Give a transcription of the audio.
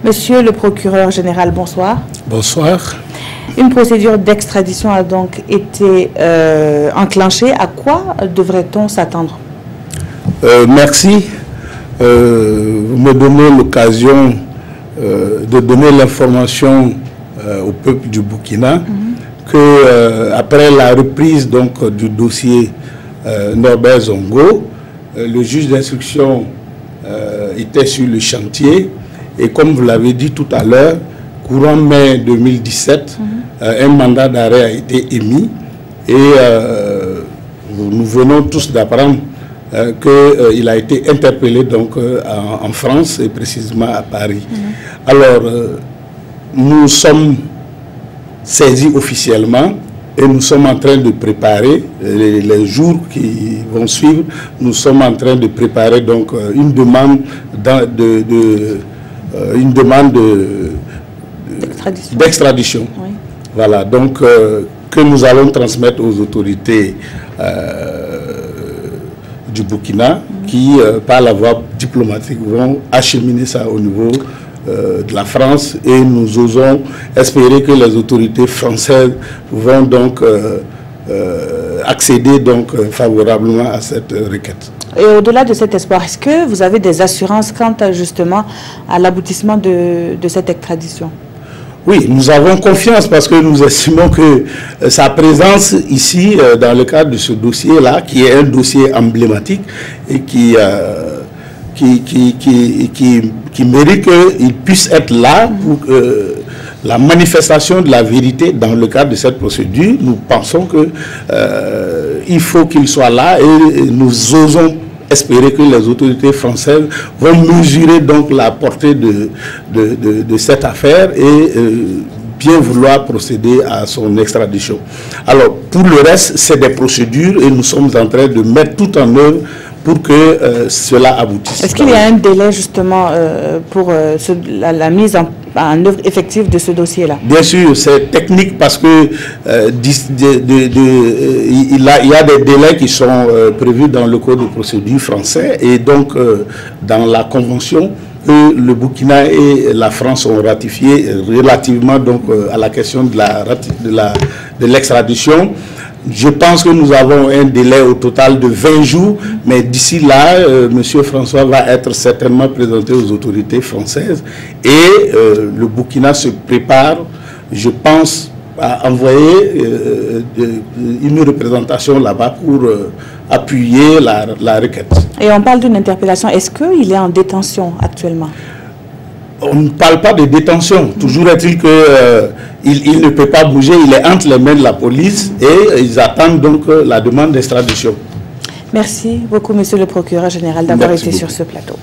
Monsieur le procureur général, bonsoir. Bonsoir. Une procédure d'extradition a donc été enclenchée. À quoi devrait-on s'attendre? Merci. Vous me donnez l'occasion de donner l'information au peuple du Burkina que après la reprise donc du dossier Norbert Zongo, le juge d'instruction était sur le chantier et comme vous l'avez dit tout à l'heure, courant mai 2017, un mandat d'arrêt a été émis et nous venons tous d'apprendre qu'il a été interpellé donc en France et précisément à Paris. Alors, nous sommes saisis officiellement et nous sommes en train de préparer les jours qui vont suivre. Nous sommes en train de préparer donc une demande d'extradition. Oui. Voilà, donc que nous allons transmettre aux autorités du Burkina qui, par la voie diplomatique, vont acheminer ça au niveau de la France et nous osons espérer que les autorités françaises vont donc accéder donc favorablement à cette requête. Et au-delà de cet espoir, est-ce que vous avez des assurances quant justement à l'aboutissement de cette extradition? Oui, nous avons confiance parce que nous estimons que sa présence ici, dans le cadre de ce dossier-là, qui est un dossier emblématique et qui mérite qu'il puisse être là pour la manifestation de la vérité dans le cadre de cette procédure. Nous pensons qu'il faut qu'il soit là et nous osons espérer que les autorités françaises vont mesurer donc la portée de cette affaire et bien vouloir procéder à son extradition. Alors, pour le reste, c'est des procédures et nous sommes en train de mettre tout en œuvre pour que cela aboutisse. Est-ce qu'il y a un délai justement pour la mise en œuvre effective de ce dossier-là? Bien sûr, c'est technique parce que il y a des délais qui sont prévus dans le code de procédure français et donc dans la convention que le Burkina et la France ont ratifié relativement donc à la question de l'extradition. Je pense que nous avons un délai au total de 20 jours, mais d'ici là, M. François va être certainement présenté aux autorités françaises et le Burkina se prépare, je pense, à envoyer une représentation là-bas pour appuyer la requête. Et on parle d'une interpellation. Est-ce qu'il est en détention actuellement? On ne parle pas de détention. Toujours est-il qu'il ne peut pas bouger. Il est entre les mains de la police et ils attendent donc la demande d'extradition. Merci beaucoup, monsieur le procureur général, d'avoir été sur ce plateau.